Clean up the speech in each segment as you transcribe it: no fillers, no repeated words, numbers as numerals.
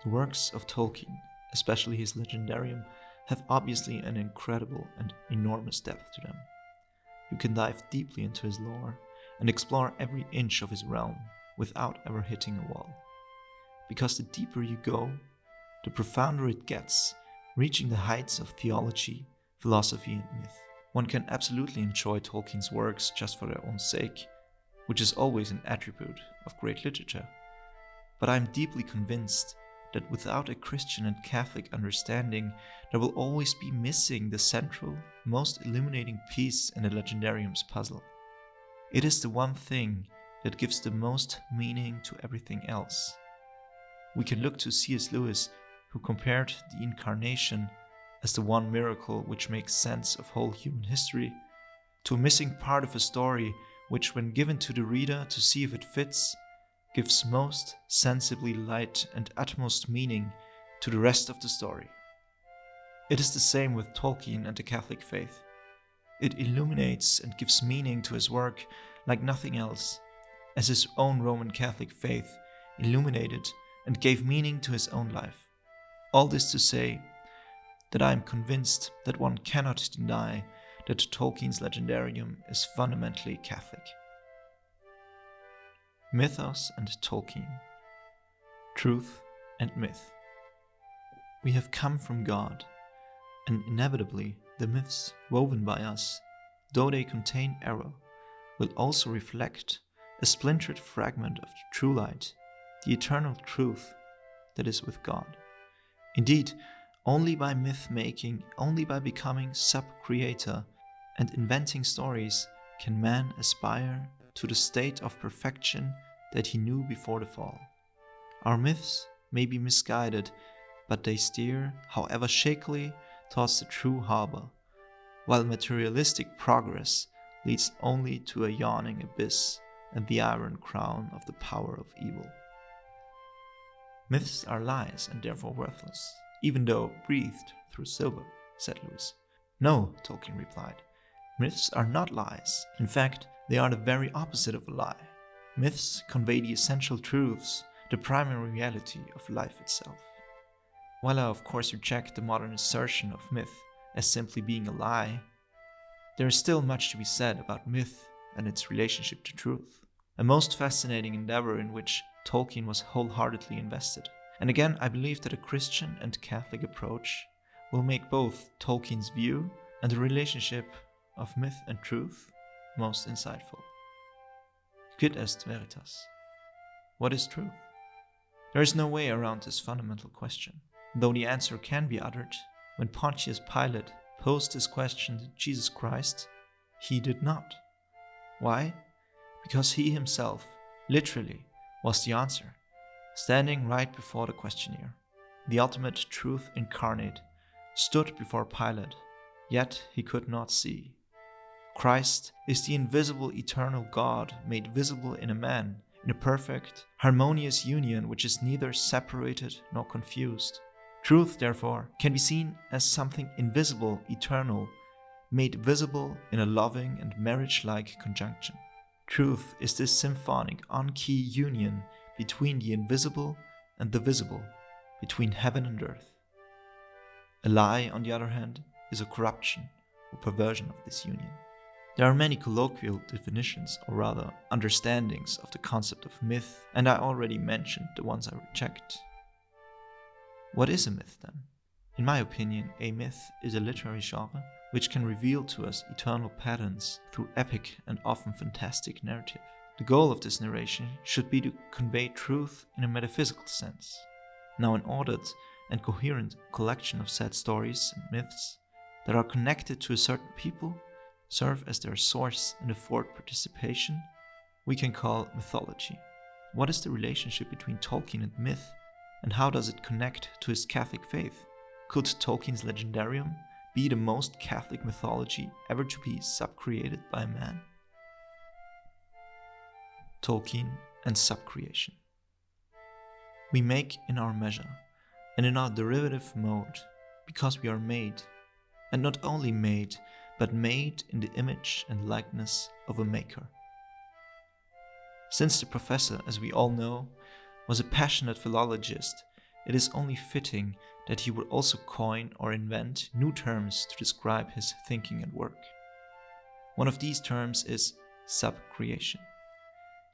The works of Tolkien, especially his Legendarium, have obviously an incredible and enormous depth to them. You can dive deeply into his lore and explore every inch of his realm without ever hitting a wall. Because the deeper you go, the profounder it gets, reaching the heights of theology, philosophy, and myth. One can absolutely enjoy Tolkien's works just for their own sake, which is always an attribute of great literature. But I am deeply convinced that without a Christian and Catholic understanding, there will always be missing the central, most illuminating piece in the Legendarium's puzzle. It is the one thing that gives the most meaning to everything else. We can look to C.S. Lewis, who compared the Incarnation as the one miracle which makes sense of whole human history, to a missing part of a story which, when given to the reader to see if it fits, gives most sensibly light and utmost meaning to the rest of the story. It is the same with Tolkien and the Catholic faith. It illuminates and gives meaning to his work like nothing else, as his own Roman Catholic faith illuminated and gave meaning to his own life. All this to say that I am convinced that one cannot deny that Tolkien's Legendarium is fundamentally Catholic. Mythos and Tolkien. Truth and myth. We have come from God, and inevitably the myths woven by us, though they contain error, will also reflect a splintered fragment of the true light, the eternal truth that is with God. Indeed, only by myth-making, only by becoming sub-creator and inventing stories can man aspire to the state of perfection that he knew before the fall. Our myths may be misguided, but they steer, however shakily, towards the true harbor, while materialistic progress leads only to a yawning abyss and the iron crown of the power of evil. Myths are lies and therefore worthless, even though breathed through silver, said Lewis. No, Tolkien replied. Myths are not lies. In fact, they are the very opposite of a lie. Myths convey the essential truths, the primary reality of life itself. While I of course reject the modern assertion of myth as simply being a lie, there is still much to be said about myth and its relationship to truth. A most fascinating endeavor in which Tolkien was wholeheartedly invested. And again, I believe that a Christian and Catholic approach will make both Tolkien's view and the relationship of myth and truth most insightful. Quid est veritas? What is truth? There is no way around this fundamental question, though the answer can be uttered. When Pontius Pilate posed this question to Jesus Christ, he did not. Why? Because he himself, literally, was the answer, standing right before the questioner. The ultimate truth incarnate stood before Pilate, yet he could not see. Christ is the invisible eternal God made visible in a man, in a perfect, harmonious union which is neither separated nor confused. Truth, therefore, can be seen as something invisible, eternal, made visible in a loving and marriage-like conjunction. Truth is this symphonic, on-key union between the invisible and the visible, between heaven and earth. A lie, on the other hand, is a corruption or perversion of this union. There are many colloquial definitions, or rather understandings, of the concept of myth, and I already mentioned the ones I reject. What is a myth then? In my opinion, a myth is a literary genre which can reveal to us eternal patterns through epic and often fantastic narrative. The goal of this narration should be to convey truth in a metaphysical sense. Now, an ordered and coherent collection of said stories and myths that are connected to a certain people, serve as their source and afford participation, we can call mythology. What is the relationship between Tolkien and myth, and how does it connect to his Catholic faith? Could Tolkien's Legendarium be the most Catholic mythology ever to be subcreated by man? Tolkien and subcreation. We make in our measure and in our derivative mode because we are made, and not only made, but made in the image and likeness of a maker. Since the professor, as we all know, was a passionate philologist, it is only fitting that he would also coin or invent new terms to describe his thinking and work. One of these terms is subcreation.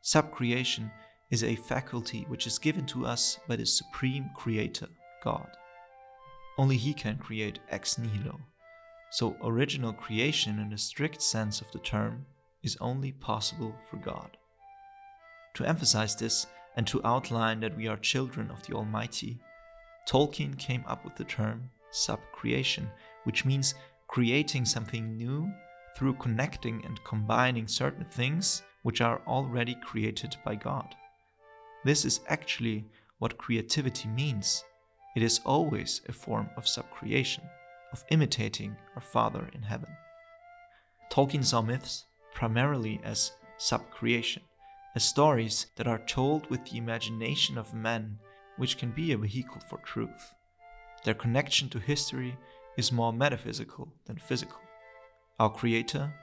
Subcreation is a faculty which is given to us by the supreme creator, God. Only he can create ex nihilo, so original creation in the strict sense of the term is only possible for God. To emphasize this and to outline that we are children of the Almighty, Tolkien came up with the term subcreation, which means creating something new through connecting and combining certain things which are already created by God. This is actually what creativity means. It is always a form of subcreation, of imitating our Father in heaven. Tolkien saw myths primarily as subcreation, as stories that are told with the imagination of men, which can be a vehicle for truth. Their connection to history is more metaphysical than physical. Our Creator,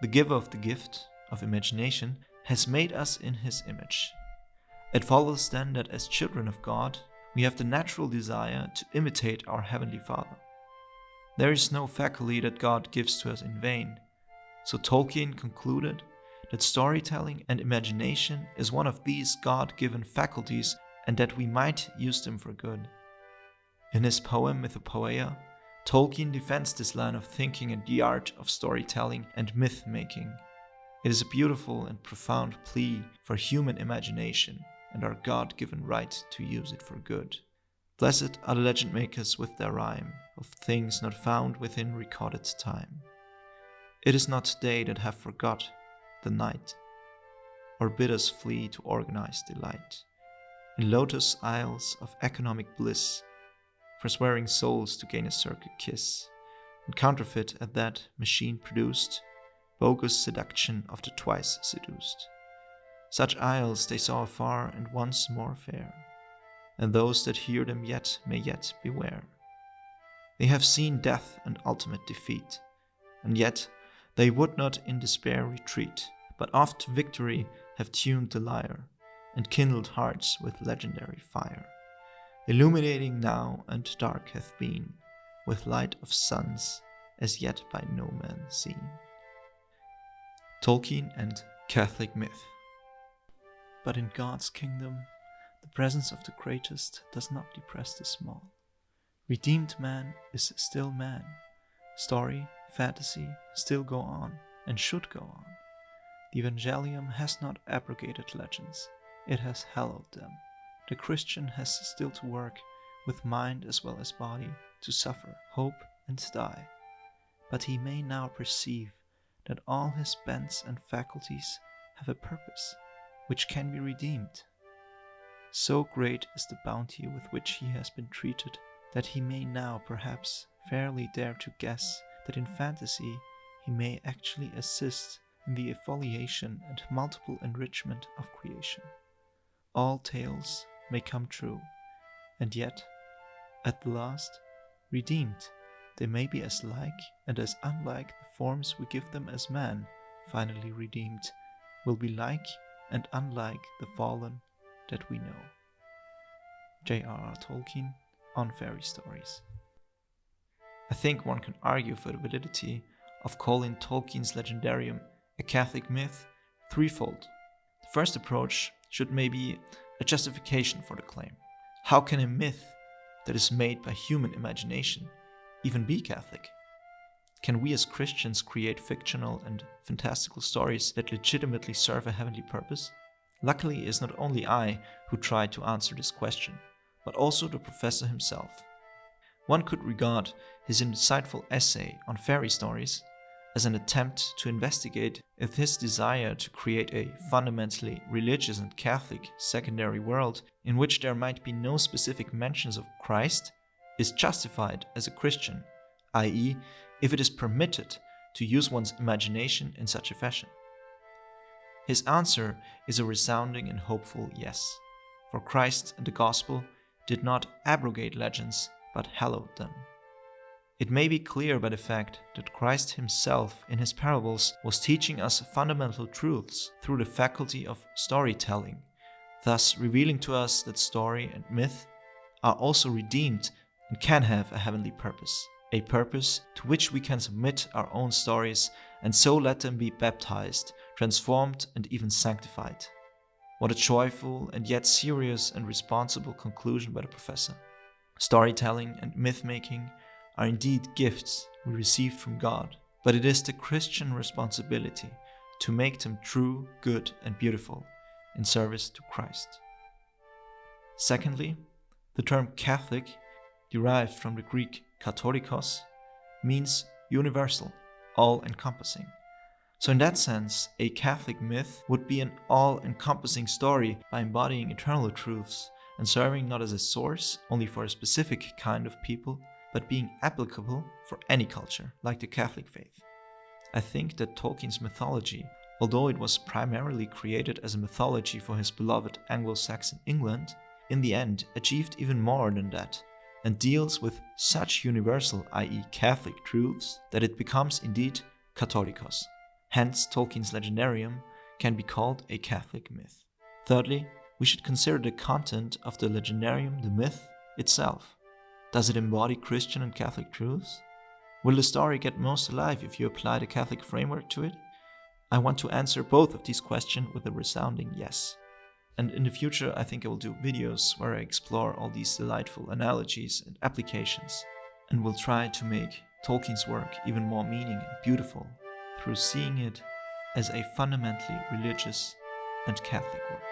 the giver of the gift of imagination, has made us in His image. It follows then that as children of God, we have the natural desire to imitate our Heavenly Father. There is no faculty that God gives to us in vain, so Tolkien concluded that storytelling and imagination is one of these God-given faculties and that we might use them for good. In his poem Mythopoeic, Tolkien defends this line of thinking and the art of storytelling and myth-making. It is a beautiful and profound plea for human imagination and our God-given right to use it for good. Blessed are the legend makers with their rhyme of things not found within recorded time. It is not they that have forgot the night, or bid us flee to organized delight, in lotus isles of economic bliss, forswearing souls to gain a circuit kiss, and counterfeit at that machine-produced, bogus seduction of the twice seduced. Such isles they saw afar and once more fair, and those that hear them yet may yet beware. They have seen death and ultimate defeat, and yet they would not in despair retreat, but oft victory have tuned the lyre, and kindled hearts with legendary fire, illuminating now and dark hath been, with light of suns, as yet by no man seen. Tolkien and Catholic myth. But in God's kingdom, the presence of the greatest does not depress the small. Redeemed man is still man. Story, fantasy still go on, and should go on. The Evangelium has not abrogated legends, it has hallowed them. The Christian has still to work, with mind as well as body, to suffer, hope, and die. But he may now perceive that all his bents and faculties have a purpose, which can be redeemed. So great is the bounty with which he has been treated, that he may now perhaps fairly dare to guess that in fantasy he may actually assist in the effoliation and multiple enrichment of creation. All tales may come true, and yet, at the last, redeemed, they may be as like and as unlike the forms we give them as man, finally redeemed, will be like and unlike the fallen that we know. J.R.R. Tolkien on Fairy Stories. I think one can argue for the validity of calling Tolkien's Legendarium a Catholic myth threefold. The first approach should maybe a justification for the claim. How can a myth that is made by human imagination even be Catholic? Can we as Christians create fictional and fantastical stories that legitimately serve a heavenly purpose? Luckily, it is not only I who tried to answer this question, but also the professor himself. One could regard his insightful essay on fairy stories as an attempt to investigate if his desire to create a fundamentally religious and Catholic secondary world in which there might be no specific mentions of Christ is justified as a Christian, i.e., if it is permitted to use one's imagination in such a fashion. His answer is a resounding and hopeful yes, for Christ and the Gospel did not abrogate legends but hallowed them. It may be clear by the fact that Christ himself in his parables was teaching us fundamental truths through the faculty of storytelling, thus revealing to us that story and myth are also redeemed and can have a heavenly purpose, a purpose to which we can submit our own stories and so let them be baptized, transformed, and even sanctified. What a joyful and yet serious and responsible conclusion by the professor. Storytelling and myth-making are indeed gifts we received from God, but it is the Christian responsibility to make them true, good, and beautiful in service to Christ. Secondly, the term Catholic, derived from the Greek katholikos, means universal, all-encompassing. So in that sense, a Catholic myth would be an all-encompassing story by embodying eternal truths and serving not as a source only for a specific kind of people, but being applicable for any culture, like the Catholic faith. I think that Tolkien's mythology, although it was primarily created as a mythology for his beloved Anglo-Saxon England, in the end achieved even more than that, and deals with such universal, i.e. Catholic truths, that it becomes indeed Catholicos. Hence, Tolkien's legendarium can be called a Catholic myth. Thirdly, we should consider the content of the legendarium, the myth, itself. Does it embody Christian and Catholic truths? Will the story get most alive if you apply the Catholic framework to it? I want to answer both of these questions with a resounding yes. And in the future, I think I will do videos where I explore all these delightful analogies and applications, and will try to make Tolkien's work even more meaning and beautiful through seeing it as a fundamentally religious and Catholic work.